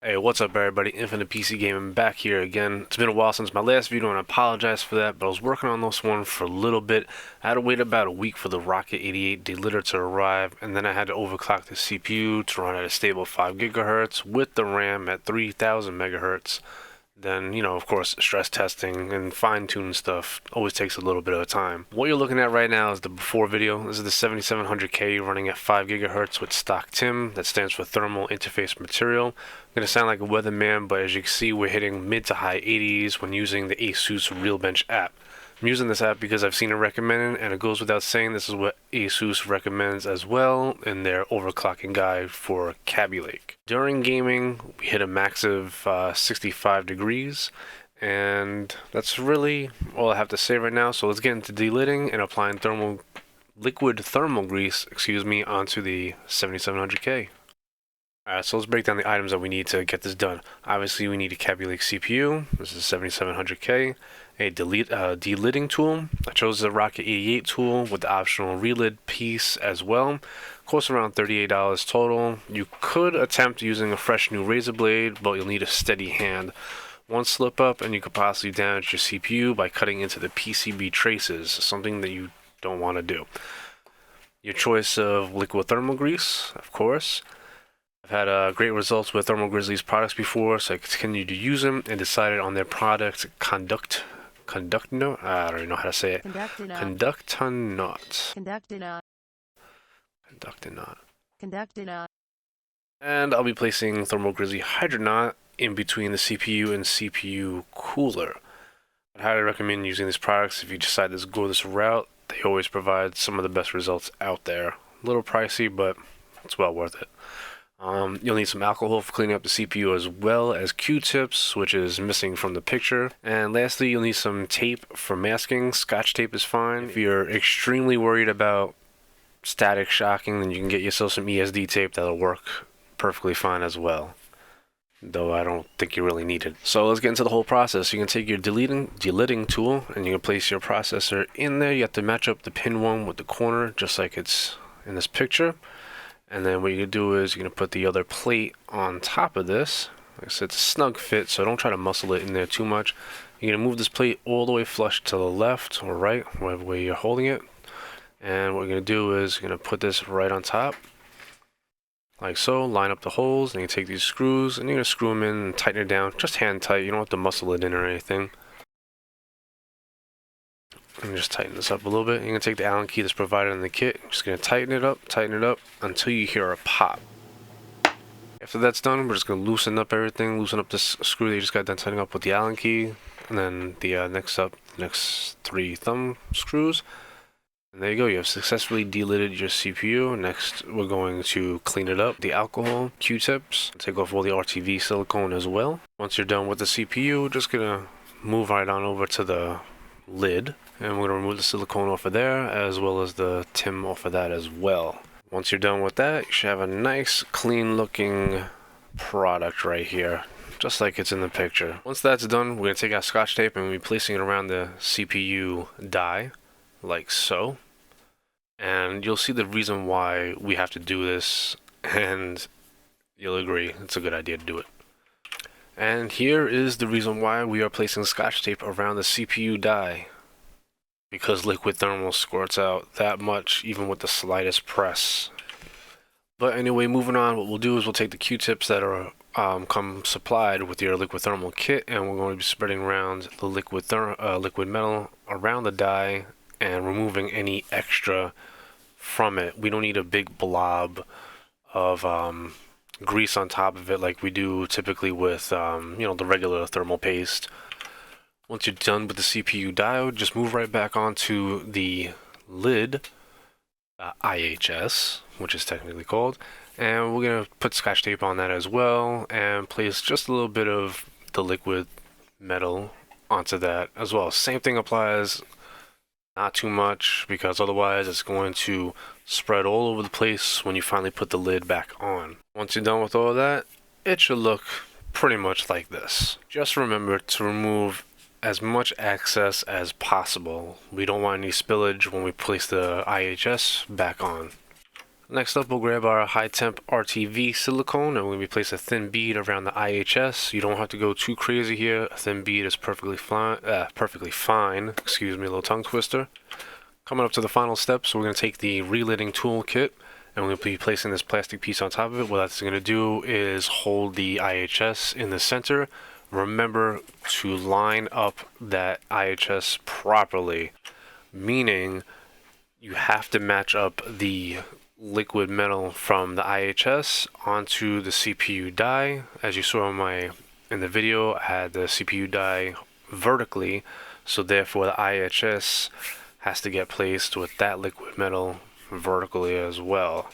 Hey, what's up everybody? Infinite PC Gaming back here again. It's been a while since my last video and I apologize for that, but I was working on this one for a little bit. I had to wait about a week for the Rocket 88 Delider to arrive, and then I had to overclock the CPU to run at a stable 5 gigahertz with the RAM at 3000 megahertz. Then, of course, stress testing and fine-tune stuff always takes a little bit of time. What you're looking at right now is the before video. This is the 7700K running at 5 gigahertz with stock TIM. That stands for Thermal Interface Material. I'm going to sound like a weatherman, but as you can see, we're hitting mid to high 80s when using the ASUS RealBench app. I'm using this app because I've seen it recommended, and it goes without saying this is what ASUS recommends as well in their overclocking guide for Kaby Lake. During gaming, we hit a max of 65 degrees, and that's really all I have to say right now. So let's get into delidding and applying liquid thermal grease, onto the 7700K. Alright, so let's break down the items that we need to get this done. Obviously, we need a Kaby Lake CPU. This is 7700K. A delidding tool. I chose the Rocket 88 tool with the optional relid piece as well. Costs around $38 total. You could attempt using a fresh new razor blade, but you'll need a steady hand. One slip up and you could possibly damage your CPU by cutting into the PCB traces, something that you don't want to do. Your choice of liquid thermal grease, of course. I've had great results with Thermal Grizzly's products before, so I continued to use them and decided on their product Conductonaut. I don't even know how to say it. Conductonaut. And I'll be placing Thermal Grizzly Hydronaut in between the CPU and CPU Cooler. I highly recommend using these products if you decide to go this route. They always provide some of the best results out there. A little pricey, but it's well worth it. You'll need some alcohol for cleaning up the CPU as well as Q-tips, which is missing from the picture. And lastly, you'll need some tape for masking. Scotch tape is fine. If you're extremely worried about static shocking, then you can get yourself some ESD tape that'll work perfectly fine as well. Though I don't think you really need it. So let's get into the whole process. You can take your delidding tool and you can place your processor in there. You have to match up the pin 1 with the corner, just like it's in this picture. And then what you're going to do is you're going to put the other plate on top of this. Like I said, it's a snug fit, so don't try to muscle it in there too much. You're going to move this plate all the way flush to the left or right, whatever way you're holding it. And what you're going to do is you're going to put this right on top, like so. Line up the holes, and you take these screws, and you're going to screw them in and tighten it down. Just hand tight, you don't have to muscle it in or anything. And just tighten this up a little bit. You're going to take the Allen key that's provided in the kit. You're just going to tighten it up until you hear a pop. After that's done, we're just going to loosen up everything. Loosen up this screw that you just got done tightening up with the Allen key. And then the next 3 thumb screws. And there you go. You have successfully delidded your CPU. Next, we're going to clean it up. The alcohol, Q-tips. Take off all the RTV silicone as well. Once you're done with the CPU, we're just going to move right on over to the lid. And we're going to remove the silicone off of there, as well as the TIM off of that as well. Once you're done with that, you should have a nice, clean looking product right here, just like it's in the picture. Once that's done, we're going to take our Scotch tape and we'll be placing it around the CPU die, like so. And you'll see the reason why we have to do this, and you'll agree it's a good idea to do it. And here is the reason why we are placing Scotch tape around the CPU die. Because liquid thermal squirts out that much, even with the slightest press. But anyway, moving on, what we'll do is we'll take the Q-tips that are come supplied with your liquid thermal kit, and we're going to be spreading around the liquid metal around the die and removing any extra from it. We don't need a big blob of grease on top of it like we do typically with the regular thermal paste. Once you're done with the CPU diode, just move right back onto the lid, IHS, which is technically called, and we're going to put Scotch tape on that as well, and place just a little bit of the liquid metal onto that as well. Same thing applies, not too much, because otherwise it's going to spread all over the place when you finally put the lid back on. Once you're done with all of that, it should look pretty much like this. Just remember to remove as much excess as possible. We don't want any spillage when we place the IHS back on. Next up, we'll grab our high temp RTV silicone and we'll replace a thin bead around the IHS. You don't have to go too crazy here. A thin bead is perfectly fine. Excuse me, a little tongue twister. Coming up to the final step, so we're going to take the relidding toolkit and we're going to be placing this plastic piece on top of it. What that's going to do is hold the IHS in the center. Remember to line up that IHS properly, meaning you have to match up the liquid metal from the IHS onto the CPU die. As you saw in the video, I had the CPU die vertically, so therefore the IHS has to get placed with that liquid metal vertically as well.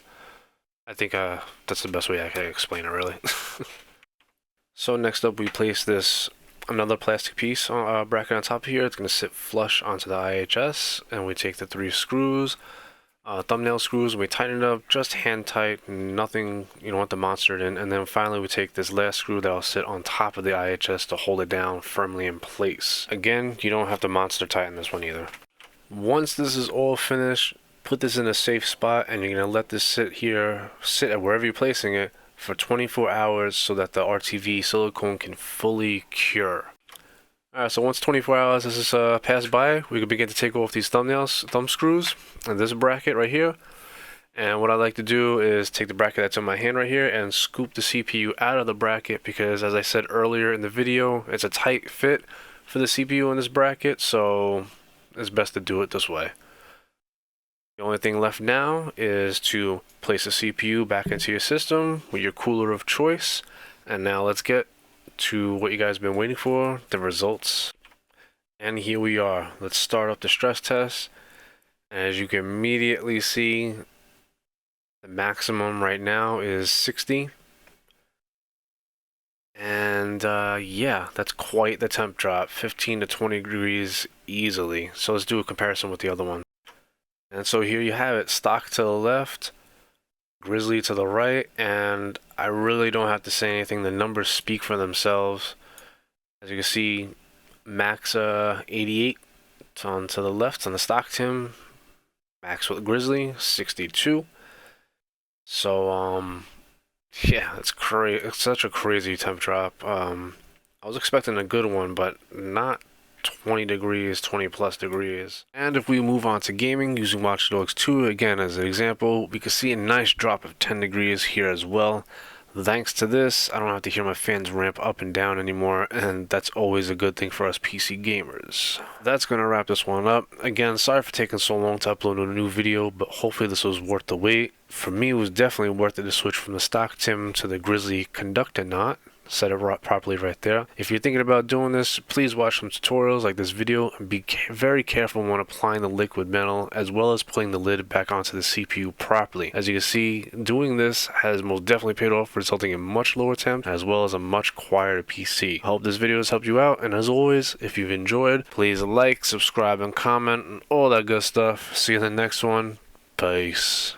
I think that's the best way I can explain it, really. So next up, we place another plastic piece bracket on top of here. It's going to sit flush onto the IHS, and we take the 3 screws, thumbnail screws, and we tighten it up just hand tight, nothing, you don't want to monster it in. And then finally we take this last screw that'll sit on top of the IHS to hold it down firmly in place. Again, you don't have to monster tighten this one either. Once this is all finished, put this in a safe spot and you're going to let this sit at wherever you're placing it for 24 hours so that the RTV silicone can fully cure. Alright, so once 24 hours has passed by, we can begin to take off these thumb screws and this bracket right here. And what I like to do is take the bracket that's in my hand right here and scoop the CPU out of the bracket, because as I said earlier in the video, it's a tight fit for the CPU in this bracket, so it's best to do it this way. The only thing left now is to place the CPU back into your system with your cooler of choice. And now let's get to what you guys have been waiting for, the results. And here we are. Let's start up the stress test. As you can immediately see, the maximum right now is 60. And yeah, that's quite the temp drop, 15 to 20 degrees easily. So let's do a comparison with the other one. And so here you have it, stock to the left, Grizzly to the right, and I really don't have to say anything. The numbers speak for themselves. As you can see, max 88 on to the left on the stock Tim, max with Grizzly 62. So yeah, it's crazy. It's such a crazy temp drop. I was expecting a good one, but not 20 degrees, 20 plus degrees. And if we move on to gaming using Watch Dogs 2 again as an example, we can see a nice drop of 10 degrees here as well. Thanks to this, I don't have to hear my fans ramp up and down anymore, and that's always a good thing for us PC gamers. That's going to wrap this one up. Again, sorry for taking so long to upload a new video, but hopefully this was worth the wait. For me, it was definitely worth it to switch from the stock Tim to the Grizzly Conductonaut. Set it properly right there. If you're thinking about doing this, please watch some tutorials like this video and be very careful when applying the liquid metal, as well as putting the lid back onto the CPU properly. As you can see, doing this has most definitely paid off, resulting in much lower temp as well as a much quieter PC. I hope this video has helped you out, and as always, if you've enjoyed, please like, subscribe, and comment, and all that good stuff. See you in the next one. Peace.